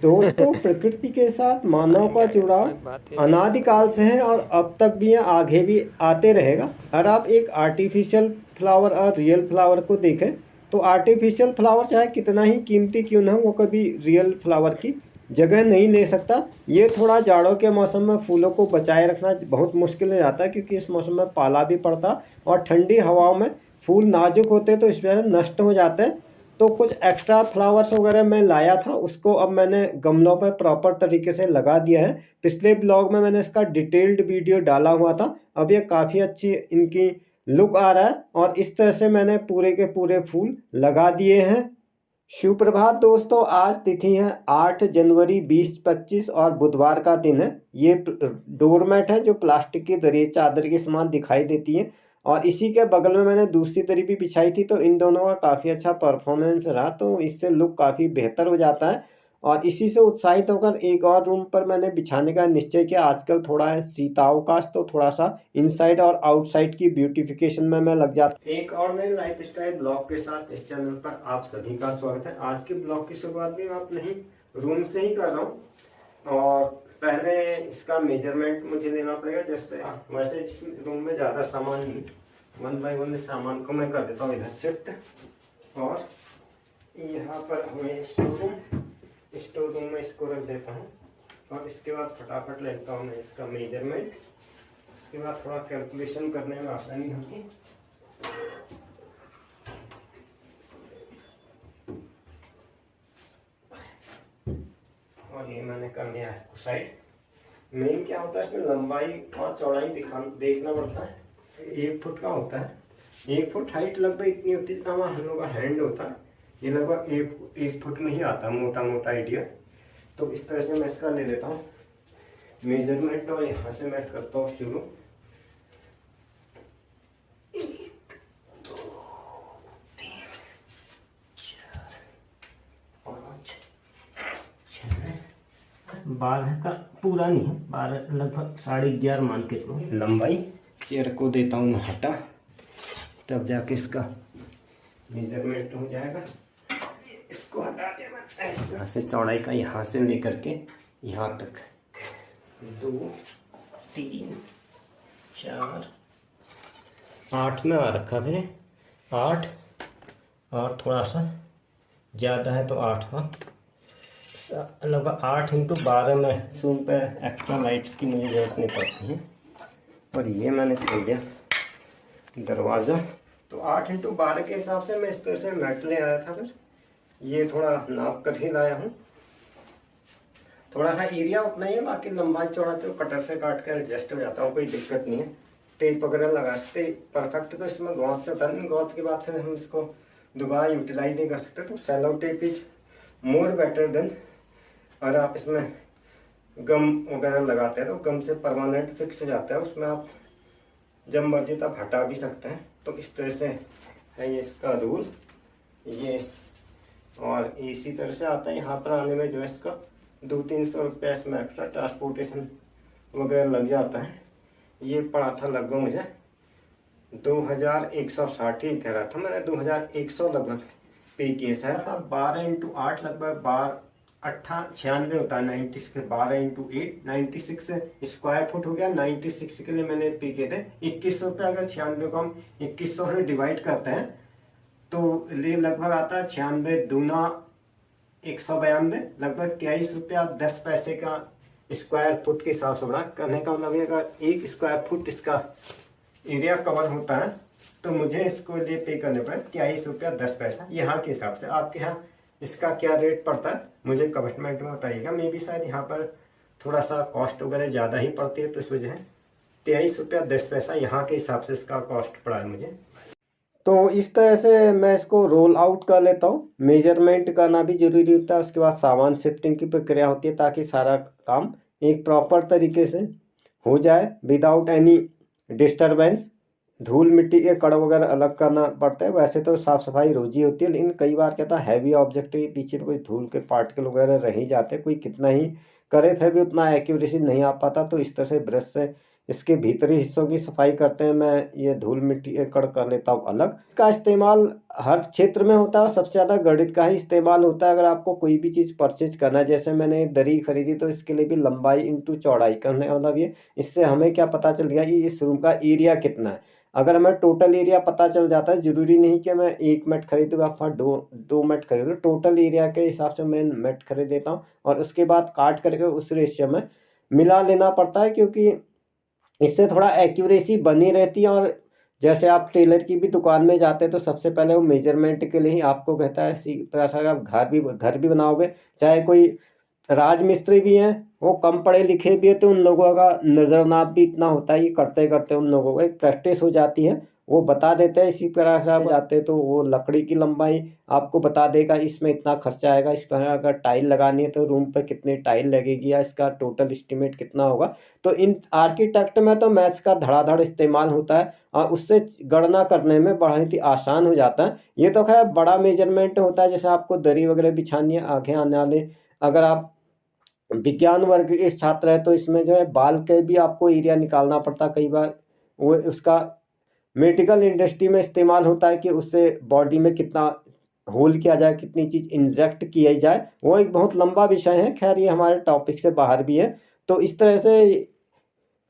दोस्तों, प्रकृति के साथ मानव का जुड़ाव अनादिकाल से है और अब तक भी है, आगे भी आते रहेगा। अगर आप एक आर्टिफिशियल फ्लावर और रियल फ्लावर को देखें तो आर्टिफिशियल फ्लावर चाहे कितना ही कीमती क्यों ना हो, वो कभी रियल फ्लावर की जगह नहीं ले सकता। ये थोड़ा जाड़ों के मौसम में फूलों को बचाए रखना बहुत मुश्किल हो जाता है, क्योंकि इस मौसम में पाला भी पड़ता और ठंडी हवाओं में फूल नाजुक होते तो इस वजह से नष्ट हो जाते हैं। तो कुछ एक्स्ट्रा फ्लावर्स वगैरह मैं लाया था, उसको अब मैंने गमलों पर प्रॉपर तरीके से लगा दिया है। पिछले ब्लॉग में मैंने इसका डिटेल्ड वीडियो डाला हुआ था। अब ये काफ़ी अच्छी इनकी लुक आ रहा है और इस तरह से मैंने पूरे के पूरे फूल लगा दिए हैं। शुभ प्रभात दोस्तों, आज तिथि है 8 जनवरी 2025 और बुधवार का दिन है। ये डोरमेट है जो प्लास्टिक की दरी चादर के समान दिखाई देती है और इसी के बगल में मैंने दूसरी दरी भी बिछाई थी, तो इन दोनों का काफ़ी अच्छा परफॉर्मेंस रहा, तो इससे लुक काफ़ी बेहतर हो जाता है। और इसी से उत्साहित होकर एक और रूम पर मैंने बिछाने का निश्चय किया। आजकल थोड़ा है शीतावकाश, तो थोड़ा सा इनसाइड और आउटसाइड की ब्यूटिफिकेशन में मैं लग जाता। एक और नए लाइफ स्टाइल ब्लॉग के साथ इस चैनल पर आप सभी का स्वागत है। आज के ब्लॉग की शुरुआत भी मैं अपने रूम से ही कर रहा हूँ और पहले इसका मेजरमेंट मुझे लेना पड़ेगा। जैसे वैसे इस रूम में ज़्यादा सामान नहीं, 1 बाय 1 सामान को मैं कर देता हूँ इधर शिफ्ट। और यहाँ पर हमें स्टोर रूम में इसको रख देता हूँ और इसके बाद फटाफट लेता हूँ मैं इसका मेजरमेंट। इसके बाद थोड़ा कैलकुलेशन करने में आसानी होगी। और ये मैंने कर लिया है साइड। मेन क्या होता है, इसमें लंबाई और चौड़ाई देखना पड़ता है। 1 फुट का होता है। 1 फुट हाइट लगभग इतनी होती है जितना हम लोग का हैंड होता है। ये लगभग एक फुट में ही आता है, मोटा मोटा आइडिया। तो इस तरह से मैं इसका ले लेता हूँ मेजरमेंट और यहाँ से मैं करता हूँ शुरू। 1 2 3 4 5 6 12 का पूरा नहीं है, 12 लगभग 11.5 मान के चलो लंबाई। चेयर को देता हूँ मैं हटा, तब जाके इसका मेजरमेंट हो जाएगा। इसको हटा दिया मैं। यहाँ से चौड़ाई का यहाँ से लेकर के यहाँ तक 2 3 4 8 में आ रखा मैंने। 8 और थोड़ा सा ज़्यादा है तो 8 का लगभग 8 × 12 में सूम पे एक्स्ट्रा लाइट्स की मुझे जरूरत नहीं पड़ती है। और ये मैंने खोल दिया दरवाज़ा। तो 8 × 12 के हिसाब से मैं इस तरह से मैट ले आया था। फिर ये थोड़ा नाप कर ही लाया हूँ। थोड़ा सा एरिया उतना ही है, बाकी लंबाई चौड़ा तो कटर से काट कर एडजस्ट हो जाता हूँ, कोई दिक्कत नहीं है। टेप वगैरह लगा सकते परफेक्ट। तो इसमें गौत से टर्न गौत के बाद फिर हम इसको दोबारा यूटिलाइज नहीं कर सकते। तो cello tape is more better than. और आप इसमें गम वगैरह लगाते हैं तो गम से परमानेंट फिक्स हो जाता है, उसमें आप जब मर्जी तब हटा भी सकते हैं। तो इस तरह से है ये इसका रूल। ये और इसी तरह से आता है। यहाँ पर आने में जो है इसका 200-300 रुपये इसमें एक्स्ट्रा ट्रांसपोर्टेशन वगैरह लग जाता है। ये पड़ा था लगभग मुझे 2160 ही कह रहा था, मैंने 2100 लगभग पे किया शायद। 12 × 8 लगभग 96 होता है। 96 12 × 8 96 स्क्वायर फुट हो गया। 96 के लिए मैंने पे किए थे 2100 रुपये। अगर 96 को हम 2100 से डिवाइड करते हैं तो ये लगभग आता है 96 दूना 192, लगभग 23 रुपया 10 पैसे का स्क्वायर फुट के हिसाब से बना। करने का मतलब ये, अगर 1 स्क्वायर फुट इसका एरिया कवर होता है तो मुझे इसको लिए पे करने पर 23 रुपया 10 पैसा यहाँ के हिसाब से। आपके यहाँ इसका क्या रेट पड़ता है मुझे कमेंट में बताइएगा। मे भी शायद यहाँ पर थोड़ा सा कॉस्ट वगैरह ज़्यादा ही पड़ती है, तो इस वजह 23 रुपया 10 पैसा यहाँ के हिसाब से इसका कॉस्ट पड़ा है मुझे। तो इस तरह से मैं इसको रोल आउट कर लेता हूँ। मेजरमेंट करना भी ज़रूरी होता है, उसके बाद सामान शिफ्टिंग की प्रक्रिया होती है ताकि सारा काम एक प्रॉपर तरीके से हो जाए विदाउट एनी डिस्टरबेंस। धूल मिट्टी के कण वगैरह अलग करना पड़ता है। वैसे तो साफ़ सफाई रोज ही होती है, लेकिन कई बार क्या था हैवी ऑब्जेक्ट के पीछे कोई धूल के पार्टिकल वगैरह रह ही जाते हैं। कोई कितना ही करे फिर भी उतना एक्यूरेसी नहीं आ पाता। तो इस तरह से ब्रश से इसके भीतरी हिस्सों की सफाई करते हैं, मैं ये धूल मिट्टी एकड़ कर लेता हूँ अलग। का इस्तेमाल हर क्षेत्र में होता है, सबसे ज़्यादा गणित का ही इस्तेमाल होता है। अगर आपको कोई भी चीज़ परचेज करना है, जैसे मैंने दरी खरीदी तो इसके लिए भी लंबाई इंटू चौड़ाई करने का मतलब ये, इससे हमें क्या पता चल गया कि इस रूम का एरिया कितना है। अगर हमें टोटल एरिया पता चल जाता है, ज़रूरी नहीं कि मैं 1 मेट खरीदूँगा अथवा 2 मेट खरीदूँ, टोटल एरिया के हिसाब से मैं मेट खरीद लेता हूँ और उसके बाद काट करके उस रेशियो में मिला लेना पड़ता है, क्योंकि इससे थोड़ा एक्यूरेसी बनी रहती है। और जैसे आप टेलर की भी दुकान में जाते हैं तो सबसे पहले वो मेजरमेंट के लिए ही आपको कहता है। इसी तरह से आप घर भी बनाओगे, चाहे कोई राजमिस्त्री भी हैं, वो कम पढ़े लिखे भी है, तो उन लोगों का नज़र नाप भी इतना होता है कि करते करते उन लोगों को एक प्रैक्टिस हो जाती है, वो बता देते हैं। इसी तरह से आप जाते तो वो लकड़ी की लंबाई आपको बता देगा, इसमें इतना खर्चा आएगा, इस तरह अगर टाइल लगानी है तो रूम पे कितनी टाइल लगेगी या इसका टोटल एस्टिमेट कितना होगा। तो इन आर्किटेक्ट में तो मैथ्स का धड़ाधड़ इस्तेमाल होता है और उससे गणना करने में बहुत ही आसान हो जाता है। ये तो खैर बड़ा मेजरमेंट होता है, जैसे आपको दरी वगैरह बिछानी है आगे आने वाले, अगर आप विज्ञान वर्ग के छात्र है तो इसमें जो है बाल के भी आपको एरिया निकालना पड़ता है। कई बार वो उसका मेडिकल इंडस्ट्री में इस्तेमाल होता है कि उससे बॉडी में कितना होल किया जाए, कितनी चीज़ इंजेक्ट किया जाए, वो एक बहुत लंबा विषय है। खैर ये हमारे टॉपिक से बाहर भी है। तो इस तरह से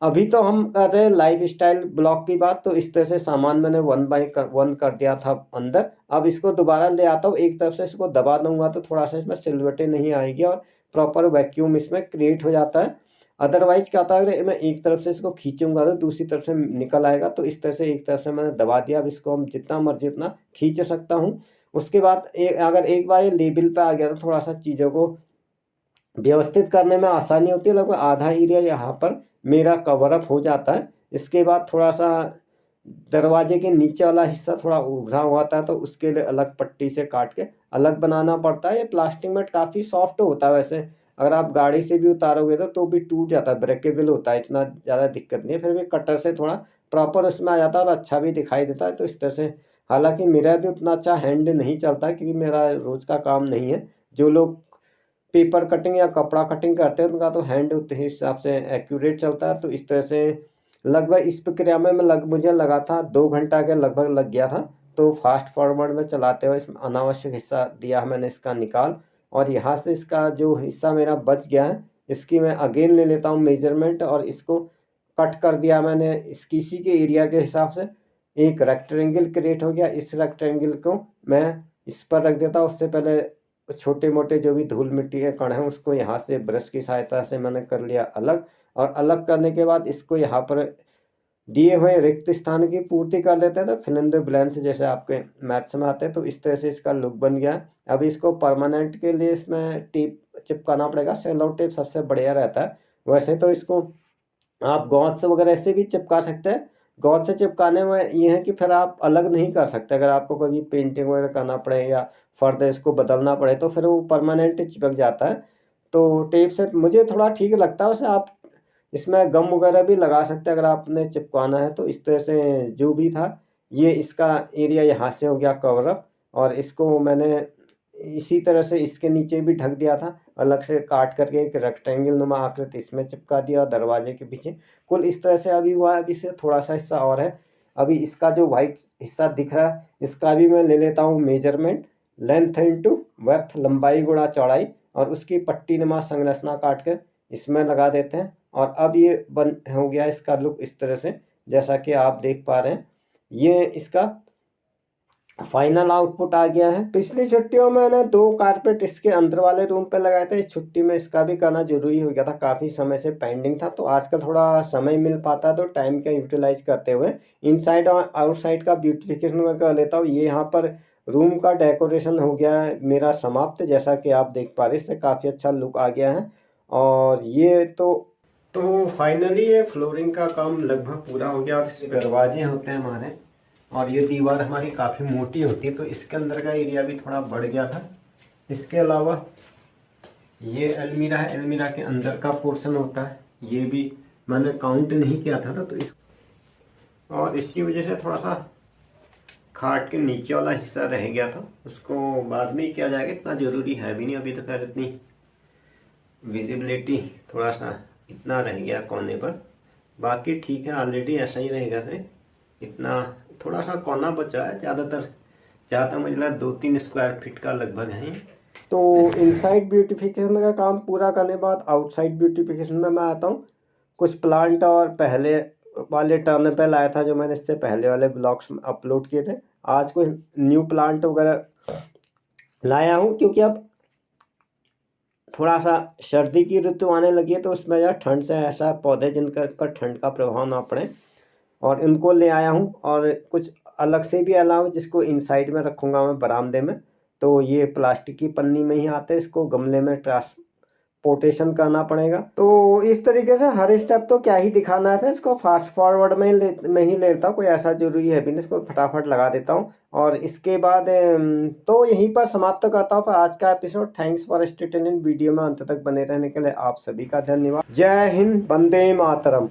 अभी तो हम कर रहे हैं लाइफ स्टाइल ब्लॉक की बात, तो इस तरह से सामान मैंने 1 कर दिया था अंदर। अब इसको दोबारा ले आता हूँ, एक तरफ से इसको दबा दूंगा तो थोड़ा सा इसमें सिलवटें नहीं आएगी और प्रॉपर वैक्यूम इसमें क्रिएट हो जाता है। अदरवाइज क्या होता है, अगर मैं एक तरफ से इसको खींचूंगा तो दूसरी तरफ से निकल आएगा। तो इस तरह से एक तरफ से मैंने दबा दिया। अब इसको हम जितना मर्जी उतना खींच सकता हूँ। उसके बाद अगर एक बार ये लेवल पे आ गया तो थोड़ा सा चीज़ों को व्यवस्थित करने में आसानी होती है। लगभग आधा एरिया यहाँ पर मेरा कवर अप हो जाता है। इसके बाद थोड़ा सा दरवाजे के नीचे वाला हिस्सा थोड़ा उभरा हुआ था, तो उसके लिए अलग पट्टी से काट के अलग बनाना पड़ता है। ये प्लास्टिक मेट काफ़ी सॉफ्ट होता है वैसे, अगर आप गाड़ी से भी उतारोगे तो भी टूट जाता है, ब्रेकेबल होता है, इतना ज़्यादा दिक्कत नहीं है। फिर भी कटर से थोड़ा प्रॉपर उसमें आ जाता है और अच्छा भी दिखाई देता है। तो इस तरह से, हालांकि मेरा भी उतना अच्छा हैंड नहीं चलता क्योंकि मेरा रोज़ का काम नहीं है। जो लोग पेपर कटिंग या कपड़ा कटिंग करते हैं उनका तो हैंड उतने हिसाब से एक्यूरेट चलता है। तो इस तरह से लगभग इस प्रक्रिया में मुझे लगा था 2 घंटा के लगभग लग गया था। तो फास्ट फॉरवर्ड में चलाते हुए इसमें अनावश्यक हिस्सा दिया मैंने इसका निकाल, और यहाँ से इसका जो हिस्सा मेरा बच गया है इसकी मैं अगेन ले लेता हूँ मेजरमेंट और इसको कट कर दिया मैंने इसी के एरिया के हिसाब से। एक रेक्टेंगल क्रिएट हो गया। इस रेक्टेंगल को मैं इस पर रख देता हूँ। उससे पहले छोटे मोटे जो भी धूल मिट्टी के कण हैं उसको यहाँ से ब्रश की सहायता से मैंने कर लिया अलग, और अलग करने के बाद इसको यहाँ पर दिए हुए रिक्त स्थान की पूर्ति कर लेते हैं। तो फिल इन द ब्लैंक्स जैसे आपके मैथ्स में आते हैं, तो इस तरह से इसका लुक बन गया। अब इसको परमानेंट के लिए इसमें टेप चिपकाना पड़ेगा। सेलो टेप सबसे बढ़िया रहता है। वैसे तो इसको आप गौत से वगैरह से भी चिपका सकते हैं। गौत से चिपकाने में ये है कि फिर आप अलग नहीं कर सकते। अगर आपको कभी पेंटिंग वगैरह करना पड़े या फर्दर इसको बदलना पड़े तो फिर वो परमानेंट चिपक जाता है। तो टेप से मुझे थोड़ा ठीक लगता है। वैसे आप इसमें गम वगैरह भी लगा सकते हैं अगर आपने चिपकाना है। तो इस तरह से जो भी था, ये इसका एरिया यहाँ से हो गया कवर अप, और इसको मैंने इसी तरह से इसके नीचे भी ढक दिया था, अलग से काट करके एक रेक्टेंगल नुमा आकृति इसमें चिपका दिया दरवाजे के पीछे। कुल इस तरह से अभी हुआ है। अभी से थोड़ा सा हिस्सा और है। अभी इसका जो वाइट हिस्सा दिख रहा है इसका भी मैं ले लेता हूँ मेजरमेंट, लेंथ इंटू वेड्थ, लंबाई गुणा चौड़ाई, और उसकी पट्टी नुमा संरचना काट कर इसमें लगा देते हैं। और अब ये बन हो गया इसका लुक इस तरह से, जैसा कि आप देख पा रहे हैं। ये इसका फाइनल आउटपुट आ गया है। पिछली छुट्टियों में मैंने 2 कारपेट इसके अंदर वाले रूम पे लगाए थे। इस छुट्टी में इसका भी करना जरूरी हो गया था, काफ़ी समय से पेंडिंग था। तो आजकल थोड़ा समय मिल पाता तो टाइम का यूटिलाइज करते हुए इनसाइड और आउटसाइड का ब्यूटिफिकेशन कर लेता हूँ। ये यहाँ पर रूम का डेकोरेशन हो गया है मेरा समाप्त, जैसा कि आप देख पा रहे हैं। इससे काफ़ी अच्छा लुक आ गया है। और ये तो फाइनली ये फ्लोरिंग का काम लगभग पूरा हो गया। और दरवाजे होते हैं हमारे, और ये दीवार हमारी काफ़ी मोटी होती है तो इसके अंदर का एरिया भी थोड़ा बढ़ गया था। इसके अलावा ये अलमीरा है, अलमीरा के अंदर का पोर्शन होता है, ये भी मैंने काउंट नहीं किया था तो इस, और इसकी वजह से थोड़ा सा खाट के नीचे वाला हिस्सा रह गया था, उसको बाद में ही किया जाएगा, इतना ज़रूरी है भी नहीं। अभी तो खैर इतनी विजिबिलिटी थोड़ा सा इतना रह गया कोने पर, बाकी ठीक है, ऑलरेडी ऐसा ही रहेगा फिर। इतना थोड़ा सा कोना बचा है, ज़्यादा मुझे लगा 2-3 स्क्वायर फीट का लगभग है। तो इनसाइड ब्यूटिफिकेशन का काम पूरा करने के बाद आउटसाइड ब्यूटिफिकेशन में मैं आता हूँ। कुछ प्लांट और पहले वाले टर्न पे लाया था जो मैंने इससे पहले वाले ब्लॉग्स में अपलोड किए थे। आज कुछ न्यू प्लांट वगैरह लाया हूँ, क्योंकि अब थोड़ा सा सर्दी की ऋतु आने लगी है, तो उसमें यार ठंड से ऐसा पौधे जिनके पर ठंड का प्रभाव ना पड़े, और इनको ले आया हूँ। और कुछ अलग से भी अलावा जिसको इनसाइड में रखूँगा मैं बरामदे में। तो ये प्लास्टिक की पन्नी में ही आते हैं, इसको गमले में ट्रांसपोर्टेशन करना पड़ेगा। तो इस तरीके से हर स्टेप तो क्या ही दिखाना है, फिर इसको फास्ट फॉरवर्ड में ही लेता हूँ, कोई ऐसा जरूरी है भी नहीं, इसको फटाफट लगा देता हूँ। और इसके बाद तो यहीं पर समाप्त करता हूँ फिर आज का episode. Thanks for स्टेटिंग in video में अंत तक बने रहने के लिए आप सभी का धन्यवाद। जय हिंद, वंदे मातरम।